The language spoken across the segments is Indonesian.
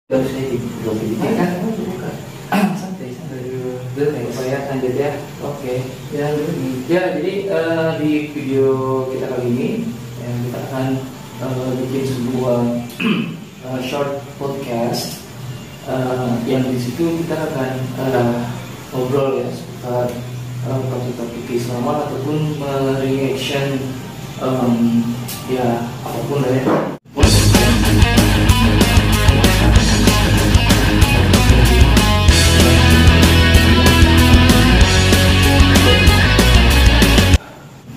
Harusnya di kan santai dulu ya lanjut ya. Oke. Ya jadi di video kita kali ini kita akan bikin sebuah short podcast yang di situ kita akan ngobrol ya seputar topik-topik keislaman ataupun reaction ya apapun lah ya.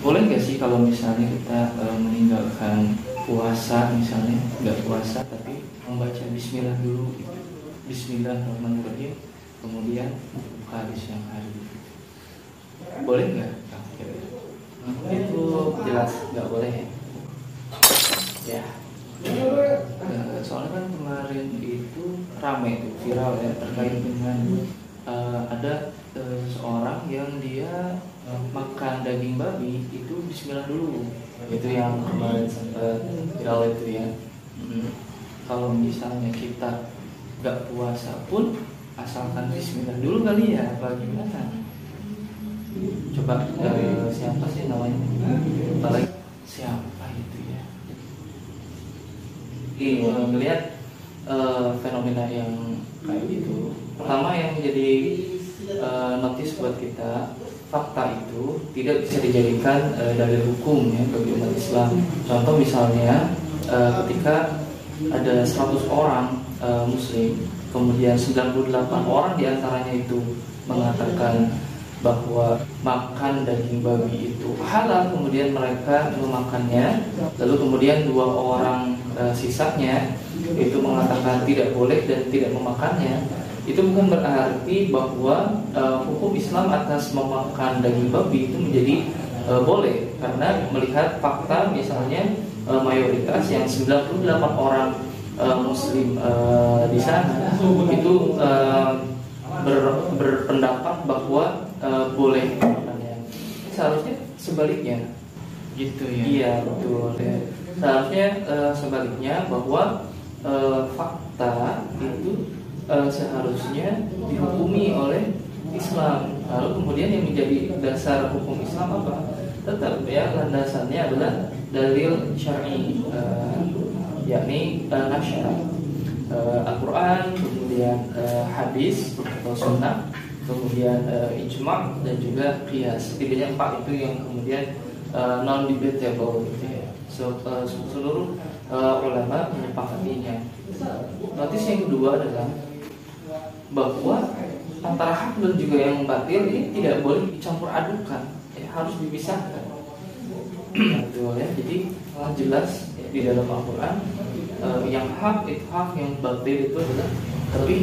Boleh nggak sih kalau misalnya kita meninggalkan puasa, misalnya nggak puasa tapi membaca Bismillah dulu, Bismillahirrahmanirrahim, kemudian buka di siang hari, boleh nggak? Itu jelas nggak boleh ya. Soalnya kan kemarin itu ramai tuh, viral ya, terkait dengan ada seorang yang dia makan daging babi itu Bismillah dulu. Itu yang kemarin sempat viral itu ya. Kalau misalnya kita nggak puasa pun asalkan Bismillah dulu kali ya, apa gimana? Coba siapa sih namanya? Apalagi siapa itu ya? Melihat fenomena yang kayak gitu. Pertama yang menjadi notis buat kita, fakta itu tidak bisa dijadikan dalil hukum ya bagi umat Islam. Contoh misalnya ketika ada 100 orang muslim, kemudian 98 orang diantaranya itu mengatakan bahwa makan daging babi itu halal, kemudian mereka memakannya, lalu kemudian 2 orang sisanya itu mengatakan tidak boleh dan tidak memakannya. Itu bukan berarti bahwa hukum Islam atas memakan daging babi itu menjadi boleh, karena melihat fakta misalnya mayoritas yang 98 orang muslim di sana itu berpendapat bahwa boleh makannya. Seharusnya sebaliknya gitu ya. Iya betul ya. Seharusnya sebaliknya bahwa fakta itu seharusnya dihukumi oleh Islam. Lalu kemudian yang menjadi dasar hukum Islam apa? Tetap ya landasannya adalah dalil syar'i, yakni nasyar, Al-Quran, kemudian hadis atau sunnah, kemudian ijma' dan juga qiyas. Tidaknya 4 itu yang kemudian non-debatable gitu ya. Seluruh ulama menyepakatinya. Notis yang kedua adalah bahwa antara hak dan juga yang batil ini tidak boleh dicampur adukan, ya, harus dipisahkan. Betul ya. Jadi jelas ya, di dalam Al-Quran yang hak itu hak, yang batil itu adalah, tapi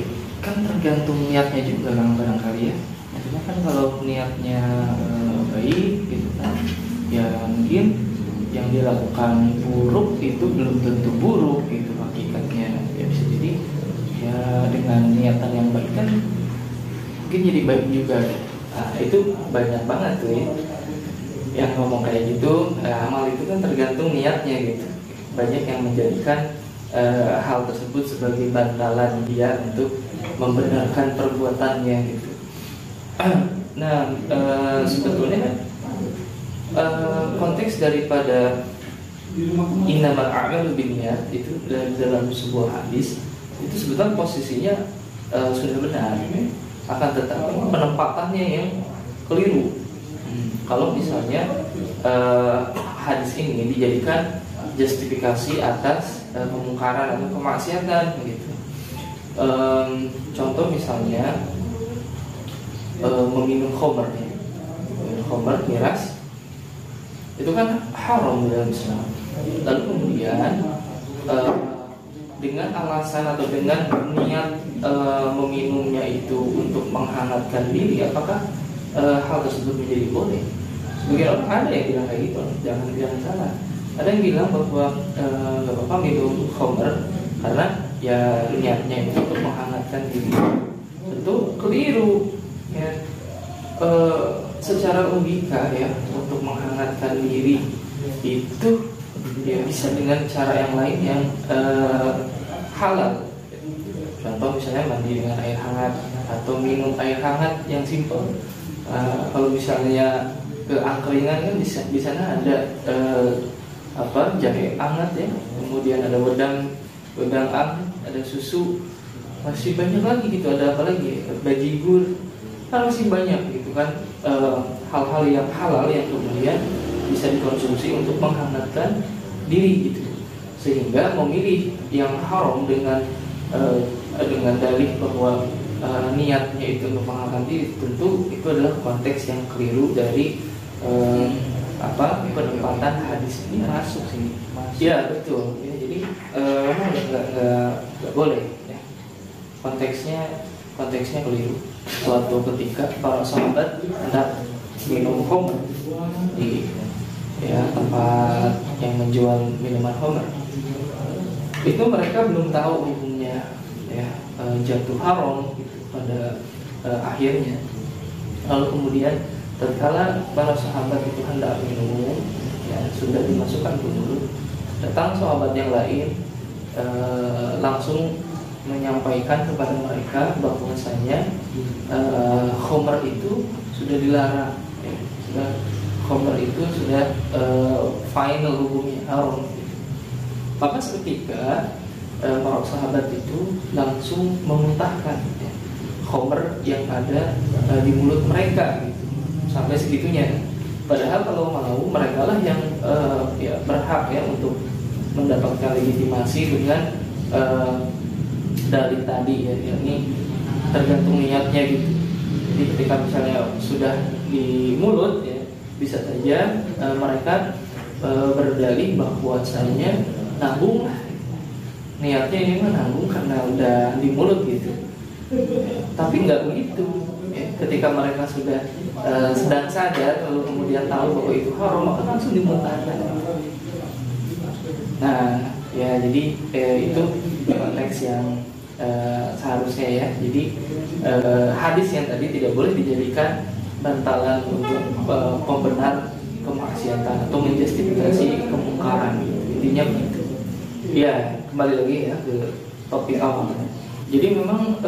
kan tergantung niatnya juga kan barangkali ya. Maksudnya kan kalau niatnya baik gitu kan, ya mungkin yang dilakukan buruk itu belum tentu buruk itu hakikatnya. Ya bisa jadi ya dengan niatan yang baik kan mungkin jadi baik juga. Nah, itu banyak banget tuh ya yang ngomong kayak gitu. Amal itu kan tergantung niatnya gitu. Banyak yang menjadikan hal tersebut sebagai bantalan dia untuk membenarkan perbuatannya gitu. Nah, sebetulnya kan konteks daripada innamal a'malu binniyat itu dalam sebuah hadis itu sebetulnya posisinya sudah benar, akan tetapi penempatannya yang keliru. Kalau misalnya hadis ini dijadikan justifikasi atas kemungkaran atau kemaksiatan gitu. Contoh misalnya meminum khamr, miras, itu kan haram dalam Islam. Lalu kemudian dengan alasan atau dengan niat meminumnya itu untuk menghangatkan diri, apakah hal tersebut menjadi boleh? Sebagian orang ada yang bilang kayak gitu, jangan salah. Ada yang bilang bahwa nggak apa-apa minum khamr karena ya niatnya itu untuk menghangatkan diri. Tentu keliru ya. Secara logika ya, untuk menghangatkan diri itu ya bisa dengan cara yang lain yang halal. misalnya mandi dengan air hangat atau minum air hangat yang simpel. Kalau misalnya ke angkringan kan di sana ada jahe hangat ya, kemudian ada wedang hangat, ada susu, masih banyak lagi gitu, ada apa lagi, bajigur, masih banyak gitu kan, hal-hal yang halal yang kemudian bisa dikonsumsi untuk menghangatkan diri gitu. Sehingga memilih yang haram dengan dalih bahwa niatnya itu untuk menghangatkan diri, tentu itu adalah konteks yang keliru dari penempatan hadis ini masuk sini. Ya betul. Ya, jadi memang nggak boleh. Ya. Konteksnya keliru. Suatu ketika para sahabat hendak minum khamr di tempat yang menjual minuman khamr, itu mereka belum tahu hukumnya, ya, jatuh haram gitu pada akhirnya. Lalu kemudian tatkala para sahabat itu hendak minum, ya, sudah dimasukkan ke mulut, datang sahabat yang lain langsung menyampaikan kepada mereka bahwasanya khamr itu sudah dilarang, ya, khamr itu sudah final hukumnya haram. Maka seketika para sahabat itu langsung memuntahkan, ya, khamr yang ada di mulut mereka gitu. Sampai segitunya. Padahal kalau mau mereka lah yang berhak ya untuk mendapatkan legitimasi dengan dalil tadi, ya, yakni tergantung niatnya gitu. Jadi ketika misalnya sudah di mulut, ya, bisa saja mereka berdalih bahwasanya nanggung lah, niatnya ini mah nanggung karena udah di mulut gitu. Tapi nggak begitu. Ketika mereka sudah sedang sadar, lalu kemudian tahu bahwa itu haram, maka langsung dimuntahkan. Nah, ya, jadi itu konteks yang seharusnya, ya. Jadi hadis yang tadi tidak boleh dijadikan bantalan untuk pembenar kemaksiatan atau menjustifikasi kemungkaran. Intinya begitu. Ya, kembali lagi ya ke topik awal. Jadi memang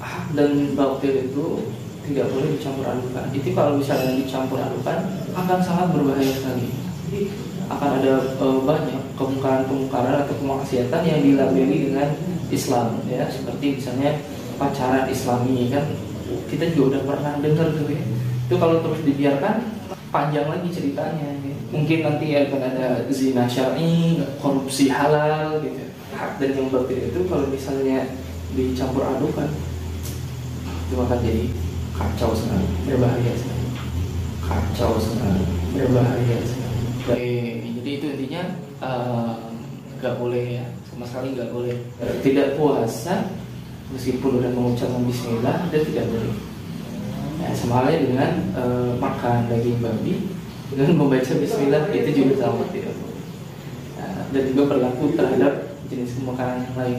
hak dan batil itu tidak boleh dicampur adukan. Itu kalau misalnya dicampur adukan akan sangat berbahaya sekali. Jadi akan ada banyak kemungkaran-kemungkaran atau kemaksiatan yang dilabeli dengan Islam, ya, seperti misalnya pacaran Islami, kan kita juga udah pernah dengar tuh, ya. Itu kalau terus dibiarkan panjang lagi ceritanya, ya. Mungkin nanti akan ada zina syar'i, korupsi halal gitu. Hak dan yang batil itu kalau misalnya dicampur adukan itu akan jadi kacau sekali, berbahaya sekali. Kacau sekali, berbahaya sekali. Jadi itu intinya nggak boleh, ya, sama sekali nggak boleh. Tidak puasa meskipun udah mengucapkan bismillah, dan tidak boleh. Ya, sama halnya dengan makan daging babi dengan membaca bismillah, itu juga sama, tidak boleh. Dan juga berlaku terhadap jenis makanan yang lain.